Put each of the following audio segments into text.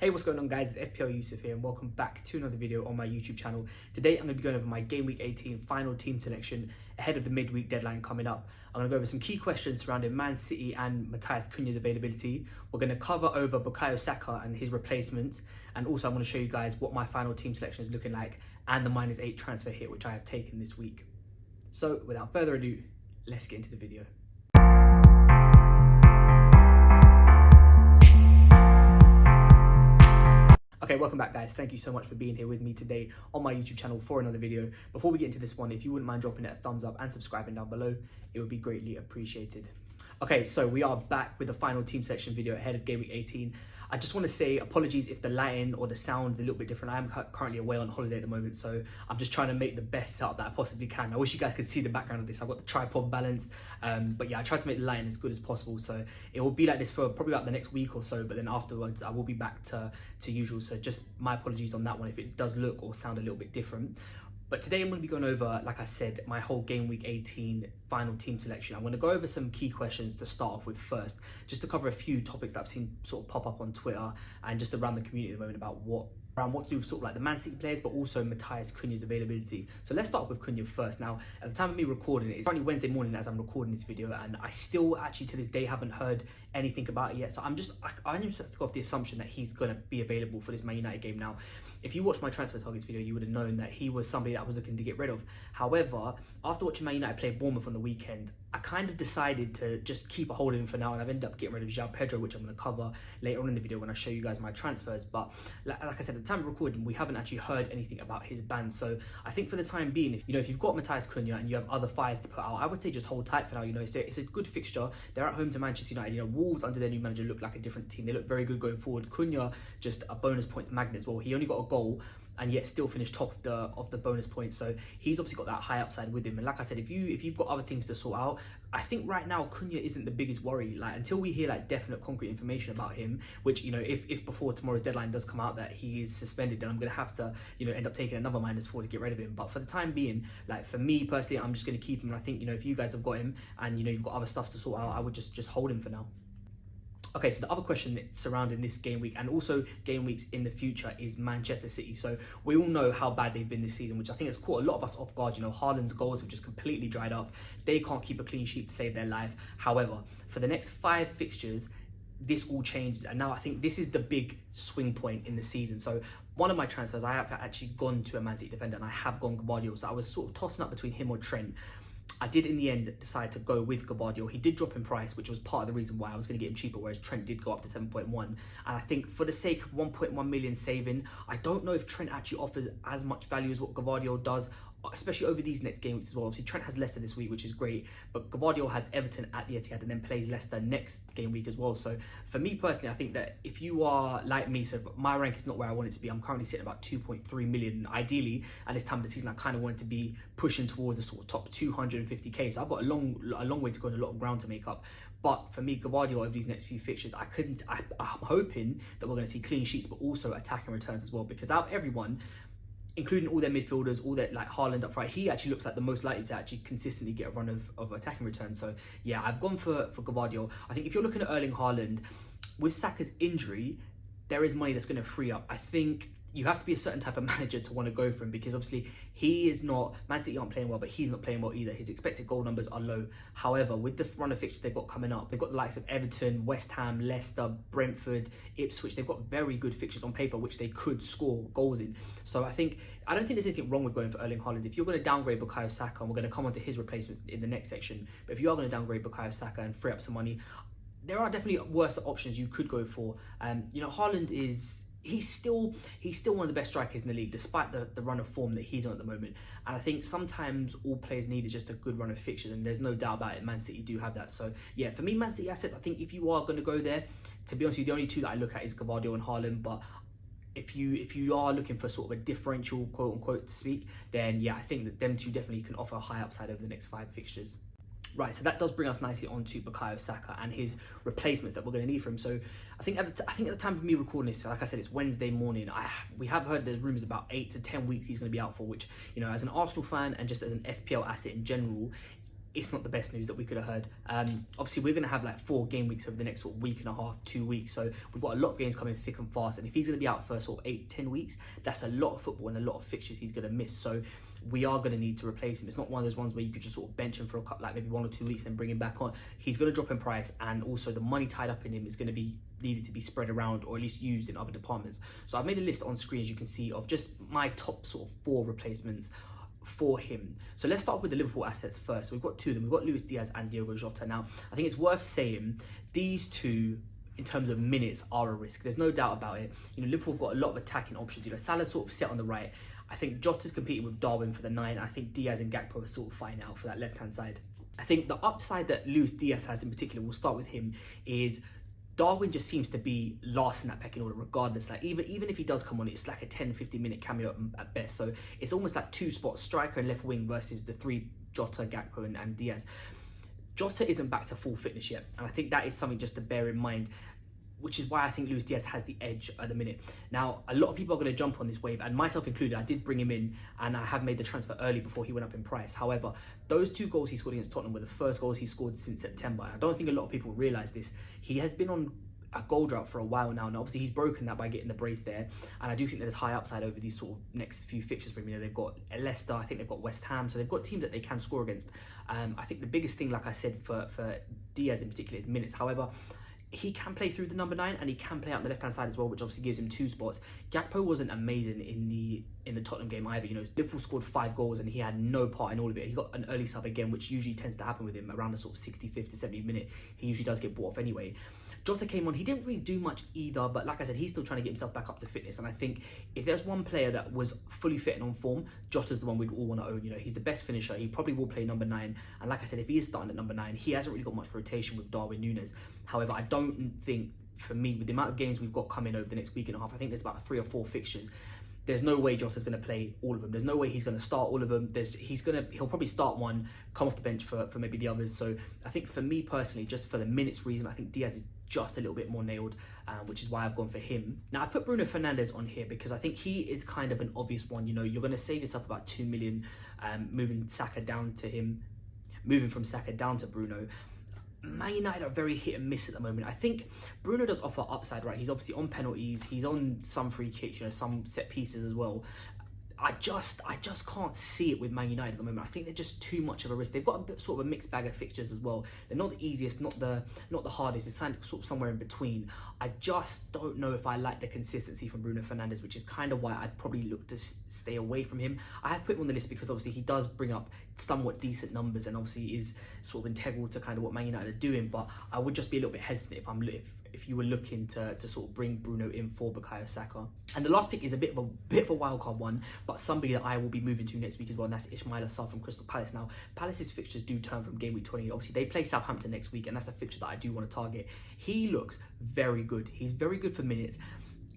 Hey, what's going on guys, it's FPL Yusuf here and welcome back to another video on my YouTube channel. Today I'm going to be going over my Game Week 18 final team selection ahead of the midweek deadline coming up. I'm going to go over some key questions surrounding Man City and Matheus Cunha's availability. We're going to cover over Bukayo Saka and his replacements, and also I'm going to show you guys what my final team selection is looking like and the -8 transfer hit which I have taken this week. So without further ado, let's get into the video. Okay, welcome back guys. Thank you so much for being here with me today on my YouTube channel for another video. Before we get into this one, if you wouldn't mind dropping it a thumbs up and subscribing down below, it would be greatly appreciated. Okay, so we are back with the final team selection video ahead of Game Week 18. I just want to say apologies if the lighting or the sound's a little bit different. I am currently away on holiday at the moment, so I'm just trying to make the best setup that I possibly can. I wish you guys could see the background of this. I've got the tripod balanced, but yeah, I tried to make the lighting as good as possible. So it will be like this for probably about the next week or so, but then afterwards I will be back to usual. So just my apologies on that one if it does look or sound a little bit different. But today I'm going to be going over, like I said, my whole Game Week 18 final team selection. I'm going to go over some key questions to start off with first, just to cover a few topics that I've seen sort of pop up on Twitter and just around the community at the moment about what to do with sort of like the Man City players, but also Matheus Cunha's availability. So let's start with Cunha first. Now, at the time of me recording it, it's currently Wednesday morning as I'm recording this video, and I still actually to this day haven't heard anything about it yet. So I just have to go off the assumption that he's going to be available for this Man United game. Now, if you watched my transfer targets video, you would have known that he was somebody that I was looking to get rid of. However, after watching Man United play Bournemouth on the weekend, I kind of decided to just keep a hold of him for now, and I've ended up getting rid of João Pedro, which I'm going to cover later on in the video when I show you guys my transfers. But like I said, at the time of recording, we haven't actually heard anything about his ban. So I think for the time being, if you've got Matheus Cunha and you have other fires to put out, I would say just hold tight for now. It's a good fixture. They're at home to Manchester United. Wolves under their new manager look like a different team. They look very good going forward. Cunha just a bonus points magnet as well. He only got a goal and yet still finished top of the bonus points, so he's obviously got that high upside with him. And like I said, if you've got other things to sort out, I think right now Cunha isn't the biggest worry. Like until we hear like definite concrete information about him, which if before tomorrow's deadline does come out that he is suspended, then I'm gonna have to end up taking another -4 to get rid of him. But for the time being, like for me personally, I'm just gonna keep him. And I think if you guys have got him and you've got other stuff to sort out, I would just hold him for now. Okay, so the other question surrounding this game week and also game weeks in the future is Manchester City. So we all know how bad they've been this season, which I think has caught a lot of us off guard. Haaland's goals have just completely dried up. They can't keep a clean sheet to save their life. However, for the next 5 fixtures, this all changed, and now I think this is the big swing point in the season. So one of my transfers, I have actually gone to a Man City defender, and I have gone Gvardiol. So I was sort of tossing up between him or Trent. I did in the end decide to go with Gvardiol. He did drop in price, which was part of the reason why I was going to get him cheaper, whereas Trent did go up to 7.1. And I think for the sake of 1.1 million saving, I don't know if Trent actually offers as much value as what Gvardiol does, especially over these next games as well. Obviously, Trent has Leicester this week, which is great, but Gvardiol has Everton at the Etihad and then plays Leicester next game week as well. So for me personally, I think that if you are like me, so my rank is not where I want it to be. I'm currently sitting about 2.3 million. Ideally, at this time of the season, I kind of wanted to be pushing towards the sort of top 250k. So I've got a long way to go and a lot of ground to make up. But for me, Gvardiol over these next few fixtures, I'm hoping that we're going to see clean sheets, but also attacking returns as well. Because out of everyone, including all their midfielders, all that like Haaland up front, he actually looks like the most likely to actually consistently get a run of attacking returns. So yeah, I've gone for Gvardiol. I think if you're looking at Erling Haaland, with Saka's injury, there is money that's going to free up. I think you have to be a certain type of manager to want to go for him, because obviously he is not, Man City aren't playing well, but he's not playing well either. His expected goal numbers are low. However, with the run of fixtures they've got coming up, they've got the likes of Everton, West Ham, Leicester, Brentford, Ipswich. They've got very good fixtures on paper, which they could score goals in. So I don't think there's anything wrong with going for Erling Haaland. If you're going to downgrade Bukayo Saka, and we're going to come on to his replacements in the next section, but if you are going to downgrade Bukayo Saka and free up some money, there are definitely worse options you could go for. Haaland is... He's still one of the best strikers in the league, despite the run of form that he's on at the moment. And I think sometimes all players need is just a good run of fixtures, and there's no doubt about it, Man City do have that. So yeah, for me, Man City assets, I think if you are going to go there, to be honest with you, the only two that I look at is Gvardiol and Haaland. But if you are looking for sort of a differential, quote unquote, to speak, then yeah, I think that them two definitely can offer a high upside over the next 5 fixtures. Right, so that does bring us nicely onto Bukayo Saka and his replacements that we're going to need for him. So I think at the time of me recording this, like I said, it's Wednesday morning. We have heard there's rumours about 8 to 10 weeks he's going to be out for, which, as an Arsenal fan and just as an FPL asset in general, it's not the best news that we could have heard. Obviously, we're going to have like 4 game weeks over the next sort of week and a half, 2 weeks. So we've got a lot of games coming thick and fast. And if he's going to be out for sort of 8 to 10 weeks, that's a lot of football and a lot of fixtures he's going to miss. So we are going to need to replace him. It's not one of those ones where you could just sort of bench him for a couple, like maybe 1 or 2 weeks and bring him back on. He's going to drop in price, and also the money tied up in him is going to be needed to be spread around, or at least used in other departments. So I've made a list on screen, as you can see, of just my top sort of 4 replacements for him. So let's start with the Liverpool assets first. So we've got 2 of them. We've got Luis Diaz and Diogo Jota. Now, I think it's worth saying these 2, in terms of minutes, are a risk. There's no doubt about it. You know, Liverpool have got a lot of attacking options. You know, Salah's sort of set on the right. I think Jota's competing with Darwin for the 9. I think Diaz and Gakpo are sort of fighting out for that left-hand side. I think the upside that Luis Diaz has in particular, we'll start with him, is Darwin just seems to be last in that pecking order regardless. Like even if he does come on, it's like a 10-15 minute cameo at best. So it's almost like 2 spots, striker and left wing, versus the 3 Jota, Gakpo and Diaz. Jota isn't back to full fitness yet, and I think that is something just to bear in mind, which is why I think Luis Diaz has the edge at the minute. Now, a lot of people are going to jump on this wave, and myself included. I did bring him in, and I have made the transfer early before he went up in price. However, those 2 goals he scored against Tottenham were the first goals he scored since September. And I don't think a lot of people realise this. He has been on a goal drought for a while now, and obviously he's broken that by getting the brace there. And I do think there's high upside over these sort of next few fixtures for him. You know, they've got Leicester, I think they've got West Ham, so they've got teams that they can score against. I think the biggest thing, like I said, for Diaz in particular is minutes. However, he can play through the number 9, and he can play out on the left-hand side as well, which obviously gives him 2 spots. Gakpo wasn't amazing in the Tottenham game either. You know, Liverpool scored 5 goals and he had no part in all of it. He got an early sub again, which usually tends to happen with him around the sort of 65th to 70th minute. He usually does get brought off anyway. Jota came on, he didn't really do much either, but like I said, he's still trying to get himself back up to fitness. And I think if there's one player that was fully fit and on form, Jota's the one we'd all want to own. You know, he's the best finisher. He probably will play number 9. And like I said, if he is starting at number 9, he hasn't really got much rotation with Darwin Núñez. However, I don't think, for me, with the amount of games we've got coming over the next week and a half, I think there's about 3 or 4 fixtures. There's no way Jota's going to play all of them. There's no way he's going to start all of them. He'll probably start one, come off the bench for maybe the others. So I think for me personally, just for the minutes reason, I think Diaz is just a little bit more nailed, which is why I've gone for him. Now, I put Bruno Fernandes on here because I think he is kind of an obvious one. You know, you're going to save yourself about 2 million moving from Saka down to Bruno. Man United are very hit and miss at the moment. I think Bruno does offer upside, right? He's obviously on penalties, he's on some free kicks, you know, some set pieces as well. I just can't see it with Man United at the moment. I think they're just too much of a risk. They've got a bit, sort of a mixed bag of fixtures as well. They're not the easiest, not the hardest. It's kind of sort of somewhere in between. I just don't know if I like the consistency from Bruno Fernandes, which is kind of why I'd probably look to stay away from him. I have put him on the list because obviously he does bring up somewhat decent numbers and obviously is sort of integral to kind of what Man United are doing. But I would just be a little bit hesitant if you were looking to sort of bring Bruno in for Bukayo Saka. And the last pick is a bit of a wildcard one, but somebody that I will be moving to next week as well, and that's Ismaila Sarr from Crystal Palace. Now, Palace's fixtures do turn from game week 20. Obviously, they play Southampton next week, and that's a fixture that I do want to target. He looks very good. He's very good for minutes.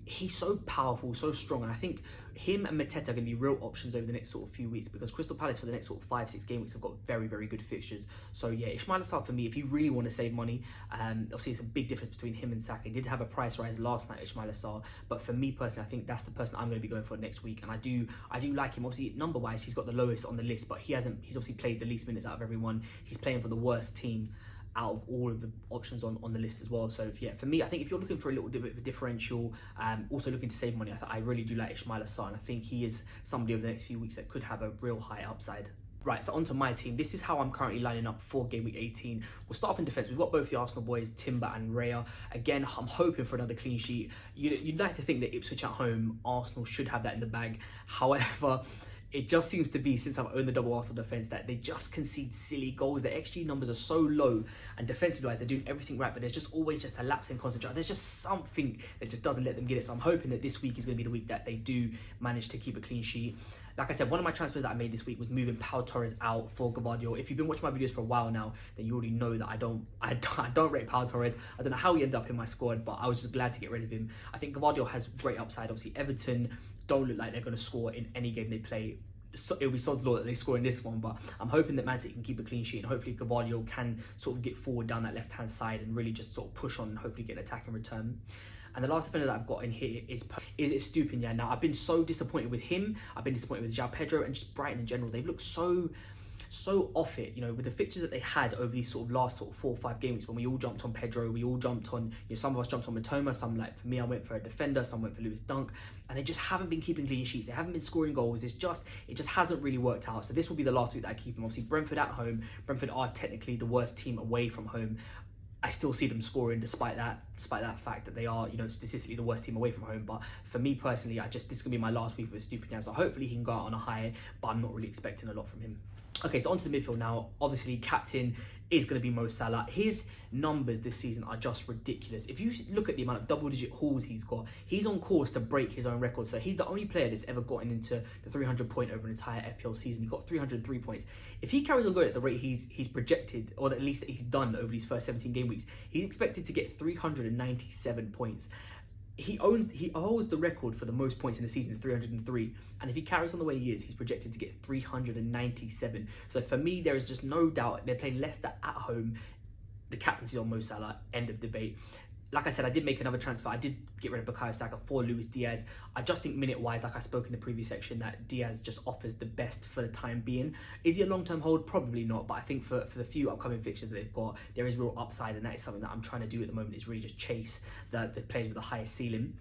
He's so powerful, so strong, and I think him and Mateta are going to be real options over the next sort of few weeks, because Crystal Palace for the next sort of 5-6 game weeks have got very, very good fixtures. So yeah, Ismaila Sarr for me, if you really want to save money, obviously it's a big difference between him and Saka. He did have a price rise last night, Ismaila Sarr, but for me personally, I think that's the person I'm going to be going for next week, and I do like him. Obviously, number wise, he's got the lowest on the list, but he's obviously played the least minutes out of everyone. He's playing for the worst team out of all of the options on the list as well. So yeah, for me, I think if you're looking for a little bit of a differential, also looking to save money, I really do like Ismaila Sarr, and I think he is somebody over the next few weeks that could have a real high upside. Right, so onto my team. This is how I'm currently lining up for game week 18. We'll start off in defence. We've got both the Arsenal boys, Timber and Raya. Again, I'm hoping for another clean sheet. You'd like to think that Ipswich at home, Arsenal should have that in the bag. However, it just seems to be, since I've owned the double Arsenal defence, that they just concede silly goals. Their XG numbers are so low, and defensively wise, they're doing everything right, but there's just always just a lapse in concentration. There's just something that just doesn't let them get it. So I'm hoping that this week is going to be the week that they do manage to keep a clean sheet. Like I said, one of my transfers that I made this week was moving Pau Torres out for Gvardiol. If you've been watching my videos for a while now, then you already know that I don't rate Pau Torres. I don't know how he ended up in my squad, but I was just glad to get rid of him. I think Gvardiol has great upside. Obviously, Everton don't look like they're going to score in any game they play. So it'll be sod's law that they score in this one, but I'm hoping that Man City can keep a clean sheet, and hopefully Gvardiol can sort of get forward down that left-hand side and really just sort of push on and hopefully get an attack in return. And the last defender that I've got in here is Estupiñán. Now, I've been so disappointed with him. I've been disappointed with João Pedro and just Brighton in general. They've looked so so off it, you know, with the fixtures that they had over these sort of last sort of 4 or 5 game weeks when we all jumped on Pedro, we all jumped on, you know, some of us jumped on Matoma, some, like for me, I went for a defender, some went for Lewis Dunk, and they just haven't been keeping clean sheets. They haven't been scoring goals. It just hasn't really worked out. So this will be the last week that I keep them. Obviously, Brentford at home. Brentford are technically the worst team away from home. I still see them scoring despite that fact that they are, you know, statistically the worst team away from home. But for me personally, this is gonna be my last week with Estupiñán, so hopefully he can go out on a high, but I'm not really expecting a lot from him. Okay, so onto the midfield now. Obviously, captain is going to be Mo Salah. His numbers this season are just ridiculous. If you look at the amount of double-digit hauls he's got, he's on course to break his own record. So he's the only player that's ever gotten into the 300 point over an entire FPL season. He got 303 points. If he carries on going at the rate he's projected, or at least that he's done over these first 17 game weeks, he's expected to get 397 points. He holds the record for the most points in the season, 303, and if he carries on the way he is, he's projected to get 397. So for me, there is just no doubt they're playing Leicester at home. The captaincy on Mo Salah, end of debate. Like I said, I did make another transfer. I did get rid of Bukayo Saka for Luis Diaz. I just think minute-wise, like I spoke in the previous section, that Diaz just offers the best for the time being. Is he a long-term hold? Probably not, but I think for the few upcoming fixtures that they've got, there is real upside, and that is something that I'm trying to do at the moment, is really just chase the players with the highest ceiling.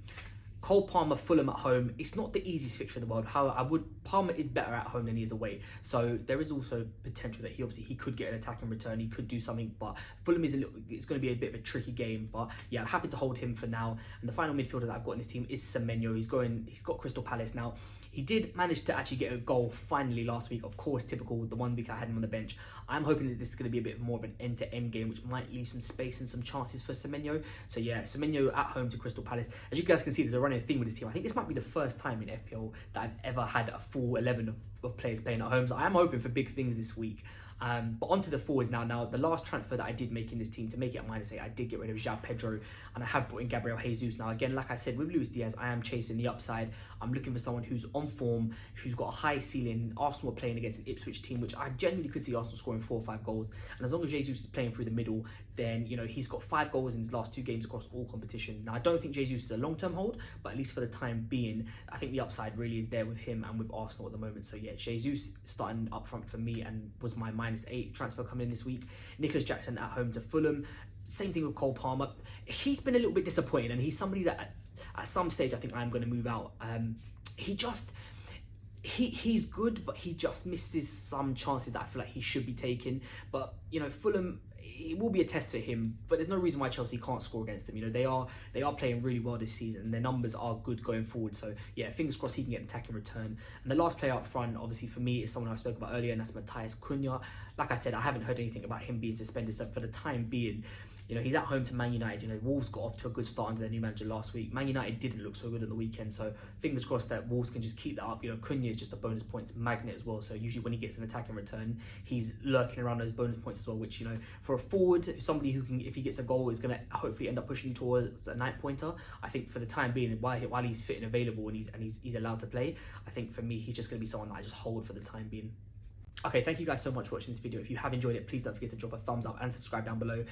Cole Palmer, Fulham at home. It's not the easiest fixture in the world. However, Palmer is better at home than he is away. So there is also potential that he could get an attacking return. He could do something, but Fulham it's going to be a bit of a tricky game. But yeah, I'm happy to hold him for now. And the final midfielder that I've got in this team is Semenyo. He's got Crystal Palace now. He did manage to actually get a goal finally last week. Of course, typical, the 1 week I had him on the bench. I'm hoping that this is going to be a bit more of an end-to-end game, which might leave some space and some chances for Semenyo. So yeah, Semenyo at home to Crystal Palace. As you guys can see, there's a running thing with this team. I think this might be the first time in FPL that I've ever had a full 11 of players playing at home. So I am hoping for big things this week. But onto the forwards now. Now, the last transfer that I did make in this team to make it at -8, I did get rid of João Pedro, and I have brought in Gabriel Jesus. Now, again, like I said, with Luis Diaz, I am chasing the upside. I'm looking for someone who's on form, who's got a high ceiling. Arsenal are playing against an Ipswich team, which I genuinely could see Arsenal scoring 4 or 5 goals. And as long as Jesus is playing through the middle, then, you know, he's got 5 goals in his last 2 games across all competitions. Now, I don't think Jesus is a long-term hold, but at least for the time being, I think the upside really is there with him and with Arsenal at the moment. So yeah, Jesus starting up front for me and was my -8 transfer coming in this week. Nicholas Jackson at home to Fulham. Same thing with Cole Palmer. He's been a little bit disappointing, and he's somebody that at some stage I think I'm going to move out. He's good, but he just misses some chances that I feel like he should be taking. But you know, Fulham, it will be a test for him, but there's no reason why Chelsea can't score against them. You know, they are playing really well this season, and their numbers are good going forward. So yeah, fingers crossed he can get an attacking return. And the last player up front, obviously for me, is someone I spoke about earlier, and that's Matheus Cunha. Like I said, I haven't heard anything about him being suspended, so for the time being, you know, he's at home to Man United. You know, Wolves got off to a good start under their new manager last week. Man United didn't look so good on the weekend, so fingers crossed that Wolves can just keep that up. You know, Cunha is just a bonus points magnet as well, so usually when he gets an attacking return, he's lurking around those bonus points as well, which, you know, for a forward, somebody who can, if he gets a goal, is going to hopefully end up pushing you towards a 9-pointer. I think for the time being, while he's fit and available and he's allowed to play, I think for me, he's just going to be someone that I just hold for the time being. Okay, thank you guys so much for watching this video. If you have enjoyed it, please don't forget to drop a thumbs up and subscribe down below.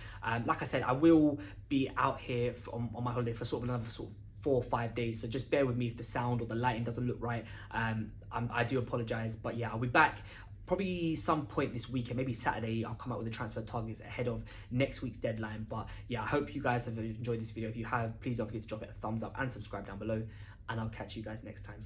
Like I said, I will be out here on my holiday for sort of another 4 or 5 days, so just bear with me if the sound or the lighting doesn't look right. I do apologize, but yeah, I'll be back probably some point this weekend, maybe Saturday. I'll come out with the transfer targets ahead of next week's deadline. But yeah, I hope you guys have enjoyed this video. If you have, please don't forget to drop it a thumbs up and subscribe down below, and I'll catch you guys next time.